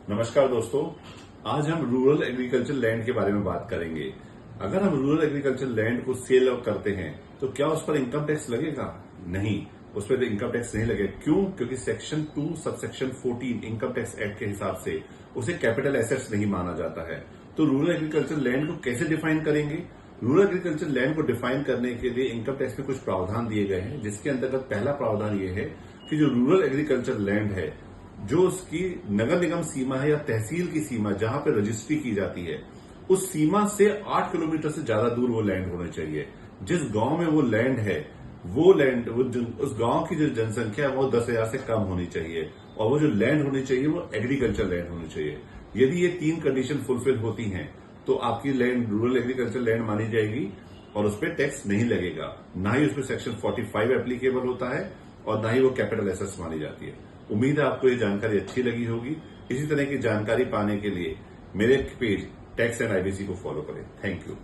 नमस्कार दोस्तों, आज हम रूरल एग्रीकल्चर लैंड के बारे में बात करेंगे। अगर हम रूरल एग्रीकल्चर लैंड को सेल करते हैं तो क्या उस पर इनकम टैक्स लगेगा? नहीं, उस पर इनकम टैक्स नहीं लगेगा। क्यों? क्योंकि section 2 subsection 14 income tax act के हिसाब से उसे कैपिटल एसेट्स नहीं माना जाता है। तो रूरल एग्रीकल्चर लैंड को कैसे डिफाइन करेंगे? रूरल एग्रीकल्चर लैंड को डिफाइन करने के लिए इनकम टैक्स में कुछ प्रावधान दिए गए हैं, जिसके अंतर्गत पहला प्रावधान यह है कि जो रूरल एग्रीकल्चर लैंड है, जो उसकी नगर निगम सीमा है या तहसील की सीमा जहां पर रजिस्ट्री की जाती है, उस सीमा से 8 किलोमीटर से ज्यादा दूर वो लैंड होना चाहिए। जिस गांव में वो लैंड है, उस गांव की जो जनसंख्या है वो 10,000 से कम होनी चाहिए और वो जो लैंड होनी चाहिए वो एग्रीकल्चर लैंड होनी चाहिए। यदि ये 3 कंडीशन फुलफिल होती हैं तो आपकी लैंड रूरल एग्रीकल्चर लैंड मानी जाएगी और उस पर टैक्स नहीं लगेगा। ना ही उसमें सेक्शन 45 एप्लीकेबल होता है और ना ही वो कैपिटल एसेट्स मानी जाती है। उम्मीद है आपको ये जानकारी अच्छी लगी होगी। इसी तरह की जानकारी पाने के लिए मेरे पेज टैक्स एंड आईबीसी को फॉलो करें। Thank you.